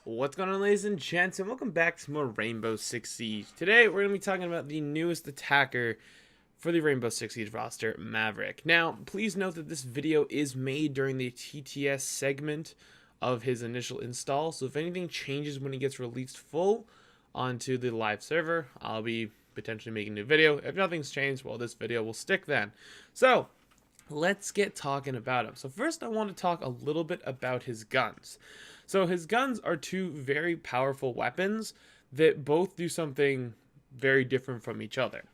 What's going on, ladies and gents, and welcome back to more Rainbow Six Siege. Today we're going to be talking about the newest attacker for the Rainbow Six Siege roster, Maverick. Now, please note that this video is made during the TTS segment of his initial install, so if anything changes when he gets released full onto the live server, I'll be potentially making a new video. If nothing's changed, well, this video will stick then. So, let's get talking about him. So first I want to talk a little bit about his guns. So his guns are two very powerful weapons that both do something very different from each other.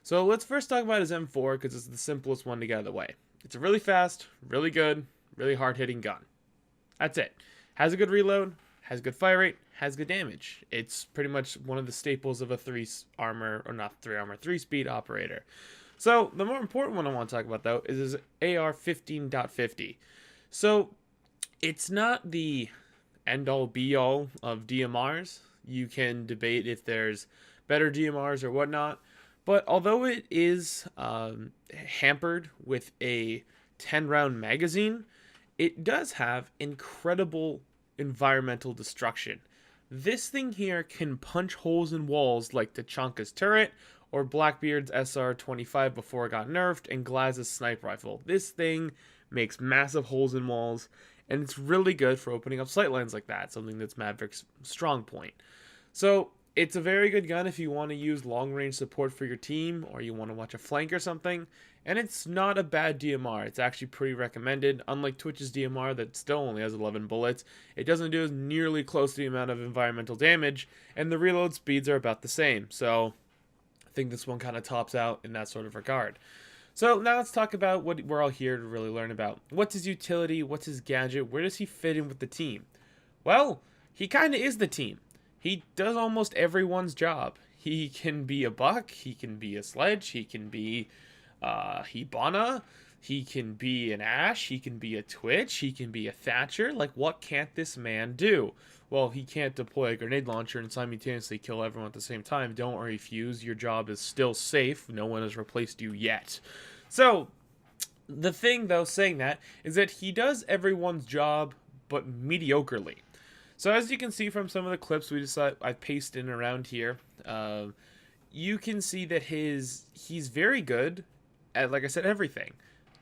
So let's first talk about his M4 because it's the simplest one to get out of the way. It's a really fast, really good, really hard-hitting gun. That's it. Has a good reload, has good fire rate, has good damage. It's pretty much one of the staples of a 3-speed operator. So, the more important one I want to talk about, though, is his AR 15.50. So, it's not the end-all, be-all of DMRs. You can debate if there's better DMRs or whatnot. But although it is hampered with a 10-round magazine, it does have incredible environmental destruction. This thing here can punch holes in walls like Tachanka's turret, or Blackbeard's SR-25 before it got nerfed, and Glaz's sniper rifle. This thing makes massive holes in walls, and it's really good for opening up sightlines like that, something that's Maverick's strong point. So, it's a very good gun if you want to use long-range support for your team, or you want to watch a flank or something, and it's not a bad DMR. It's actually pretty recommended. Unlike Twitch's DMR that still only has 11 bullets, it doesn't do as nearly close to the amount of environmental damage, and the reload speeds are about the same, so I think this one kind of tops out in that sort of regard. So now let's talk about what we're all here to really learn about. What's his utility? What's his gadget? Where does he fit in with the team? Well, he kind of is the team. He does almost everyone's job. He can be a Buck. He can be a Sledge. He can be Hibana. He can be an Ash. He can be a Twitch. He can be a Thatcher. Like, what can't this man do? Well, he can't deploy a grenade launcher and simultaneously kill everyone at the same time. Don't worry, Fuse. Your job is still safe. No one has replaced you yet. So, the thing, though, saying that, is that he does everyone's job, but mediocrely. So, as you can see from some of the clips I've pasted in around here, you can see that he's very good at, like I said, everything.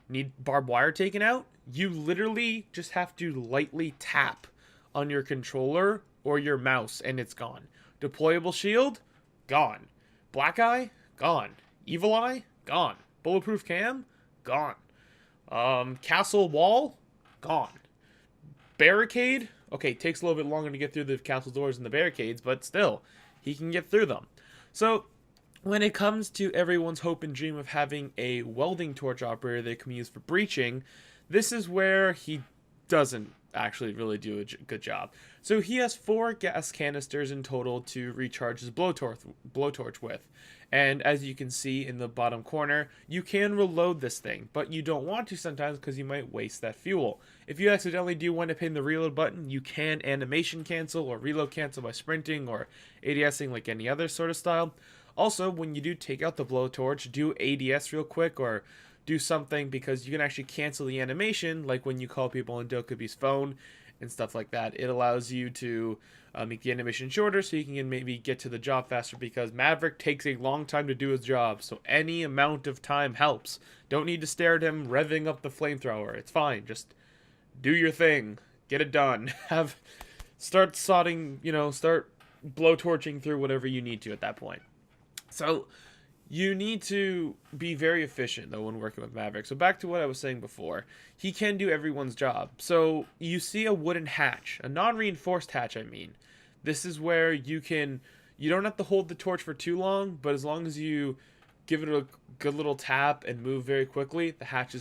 Need barbed wire taken out? You literally just have to lightly tap on your controller or your mouse and it's gone. Deployable shield? Gone. Black eye? Gone. Evil eye? Gone. Bulletproof cam? Gone. Castle wall? Gone. Barricade? Okay, takes a little bit longer to get through the castle doors and the barricades, but still, he can get through them. So, when it comes to everyone's hope and dream of having a welding torch operator they can use for breaching, this is where he doesn't actually really do a good job. So he has 4 gas canisters in total to recharge his blowtorch with. And as you can see in the bottom corner, you can reload this thing, but you don't want to sometimes because you might waste that fuel. If you accidentally do wind up hitting the reload button, you can animation cancel or reload cancel by sprinting or ADSing like any other sort of style. Also, when you do take out the blowtorch, do ADS real quick or do something because you can actually cancel the animation, like when you call people on Dokubi's phone and stuff like that. It allows you to make the animation shorter so you can maybe get to the job faster because Maverick takes a long time to do his job, so any amount of time helps. Don't need to stare at him revving up the flamethrower. It's fine. Just do your thing. Get it done. Start sodding, start blowtorching through whatever you need to at that point. So, you need to be very efficient, though, when working with Maverick. So back to what I was saying before. He can do everyone's job. So you see a wooden hatch. A non-reinforced hatch, I mean. This is where you don't have to hold the torch for too long, but as long as you give it a good little tap and move very quickly, the hatch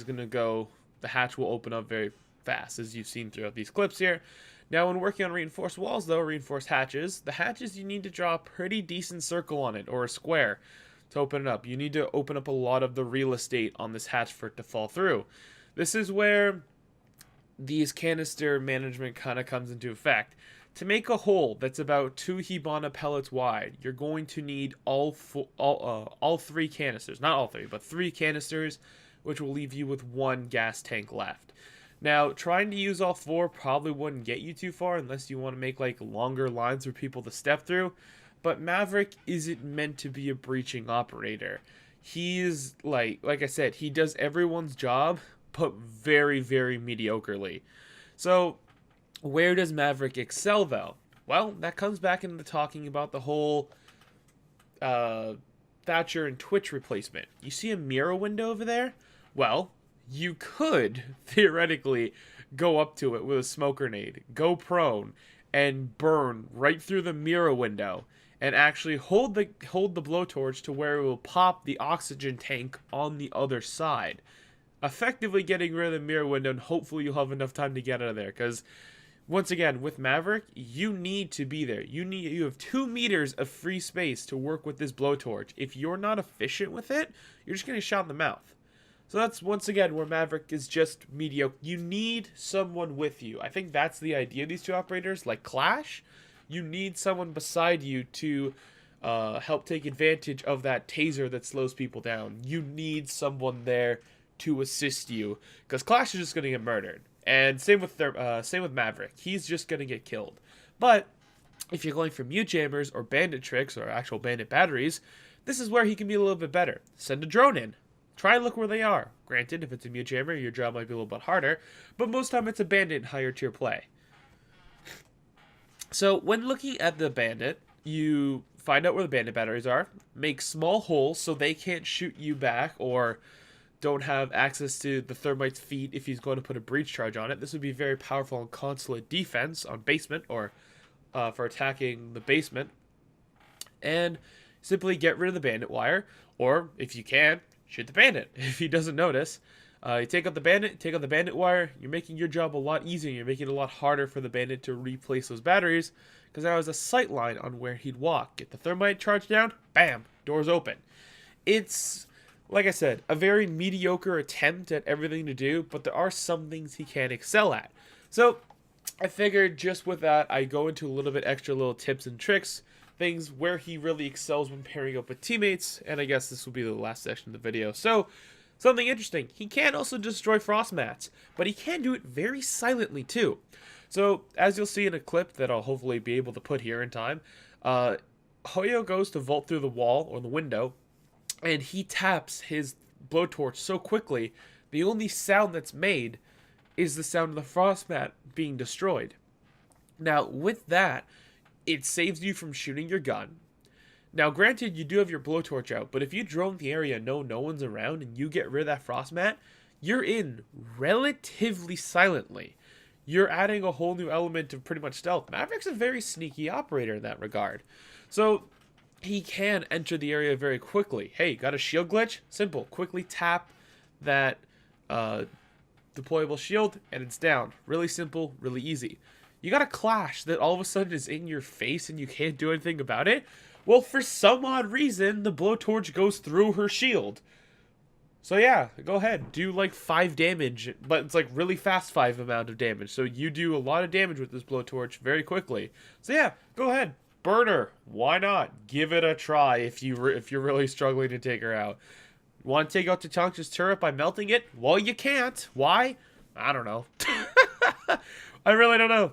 will open up very fast, as you've seen throughout these clips here. Now, when working on reinforced walls, though, reinforced hatches, the hatches you need to draw a pretty decent circle on it, or a square, to open it up. You need to open up a lot of the real estate on this hatch for it to fall through. This is where these canister management kind of comes into effect. To make a hole that's about 2 Hibana pellets wide, you're going to need all 3 canisters. Not all 3, but 3 canisters, which will leave you with 1 gas tank left. Now, trying to use all four probably wouldn't get you too far unless you want to make like longer lines for people to step through. But Maverick isn't meant to be a breaching operator. He's like I said, he does everyone's job, but very, very mediocrely. So, where does Maverick excel though? Well, that comes back into talking about the whole Thatcher and Twitch replacement. You see a mirror window over there? Well, you could theoretically go up to it with a smoke grenade, go prone, and burn right through the mirror window, and actually hold the blowtorch to where it will pop the oxygen tank on the other side, effectively getting rid of the mirror window, and hopefully you'll have enough time to get out of there. Because once again, with Maverick, you need to be there. You have 2 meters of free space to work with this blowtorch. If you're not efficient with it, you're just getting shot in the mouth. So that's once again where Maverick is just mediocre. You need someone with you. I think that's the idea of these two operators. Like Clash, you need someone beside you to help take advantage of that taser that slows people down. You need someone there to assist you, because Clash is just going to get murdered. And same with Maverick. He's just going to get killed. But if you're going for mute jammers or bandit tricks or actual bandit batteries, this is where he can be a little bit better. Send a drone in. Try and look where they are. Granted, if it's a mute jammer, your job might be a little bit harder, but most time it's a bandit in higher tier play. So when looking at the bandit, you find out where the bandit batteries are, make small holes so they can't shoot you back or don't have access to the thermite's feet if he's going to put a breach charge on it. This would be very powerful on consulate defense on basement, or for attacking the basement. And simply get rid of the bandit wire, or if you can, shoot the bandit if he doesn't notice. You take out the bandit wire, you're making your job a lot easier, you're making it a lot harder for the bandit to replace those batteries, because there was a sight line on where he'd walk. Get the thermite charge down, bam, doors open. It's, like I said, a very mediocre attempt at everything to do, but there are some things he can excel at. So, I figured just with that, I go into a little bit extra little tips and tricks, things where he really excels when pairing up with teammates, and I guess this will be the last section of the video. So, something interesting, he can also destroy frost mats, but he can do it very silently too. So, as you'll see in a clip that I'll hopefully be able to put here in time, Hoyo goes to vault through the wall, or the window, and he taps his blowtorch so quickly, the only sound that's made is the sound of the frost mat being destroyed. Now, with that, it saves you from shooting your gun. Now, granted, you do have your blowtorch out, but if you drone the area and no one's around and you get rid of that frost mat, you're in relatively silently. You're adding a whole new element of pretty much stealth. Maverick's a very sneaky operator in that regard. So, he can enter the area very quickly. Hey, got a shield glitch? Simple. Quickly tap that deployable shield, and it's down. Really simple, really easy. You got a Clash that all of a sudden is in your face and you can't do anything about it? Well, for some odd reason, the blowtorch goes through her shield. So yeah, go ahead. Do like 5 damage, but it's like really fast 5 amount of damage. So you do a lot of damage with this blowtorch very quickly. So yeah, go ahead. Burn her. Why not? Give it a try if you're really struggling to take her out. Want to take out Tatanka's turret by melting it? Well, you can't. Why? I don't know. I really don't know.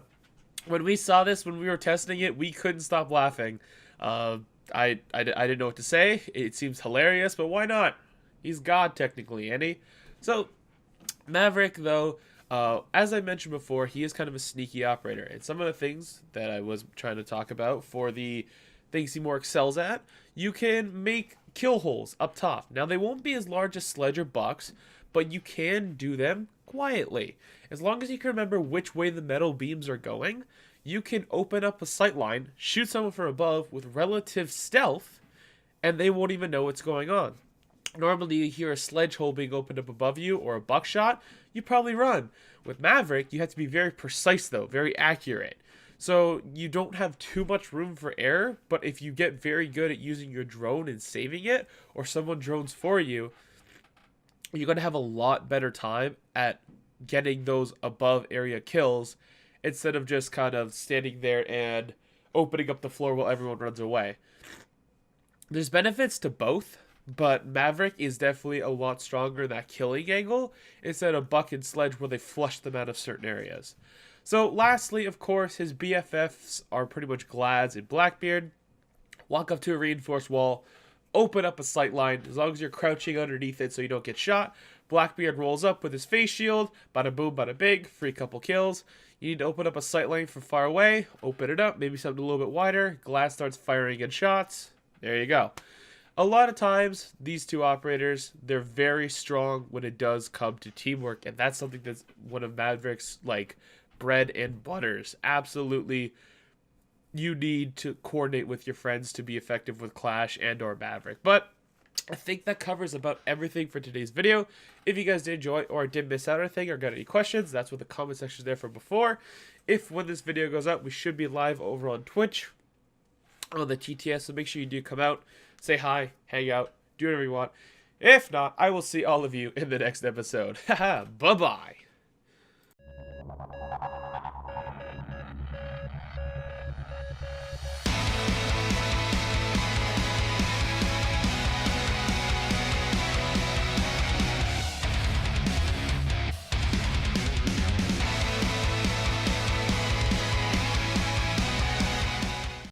When we saw this, when we were testing it, we couldn't stop laughing. I didn't know what to say. It seems hilarious, but why not? He's God, technically, ain't he? So, Maverick, though, as I mentioned before, he is kind of a sneaky operator. And some of the things that I was trying to talk about for the things he more excels at, you can make kill holes up top. Now, they won't be as large as Sledge or Bucks, but you can do them quietly. As long as you can remember which way the metal beams are going, you can open up a sight line, shoot someone from above with relative stealth, and they won't even know what's going on. Normally, you hear a sledge hole being opened up above you, or a buckshot, you probably run. With Maverick, you have to be very precise, though, very accurate. So, you don't have too much room for error, but if you get very good at using your drone and saving it, or someone drones for you, you're going to have a lot better time at getting those above area kills, instead of just kind of standing there and opening up the floor while everyone runs away. There's benefits to both. But Maverick is definitely a lot stronger in that killing angle instead of Buck and Sledge where they flush them out of certain areas. So lastly, of course, his BFFs are pretty much Glads and Blackbeard. Walk up to a reinforced wall, open up a sight line, as long as you're crouching underneath it so you don't get shot. Blackbeard rolls up with his face shield, bada boom, bada big, free couple kills. You need to open up a sight line from far away, open it up, maybe something a little bit wider. Glad starts firing in shots. There you go. A lot of times, these two operators, they're very strong when it does come to teamwork, and that's something that's one of Maverick's, like, bread and butters. Absolutely, you need to coordinate with your friends to be effective with Clash and or Maverick. But I think that covers about everything for today's video. If you guys did enjoy or did miss out on anything or got any questions, that's what the comment section is there for before. If when this video goes up, we should be live over on Twitch on the TTS, so make sure you do come out, say hi, hang out, do whatever you want. If not, I will see all of you in the next episode. Haha, bye-bye.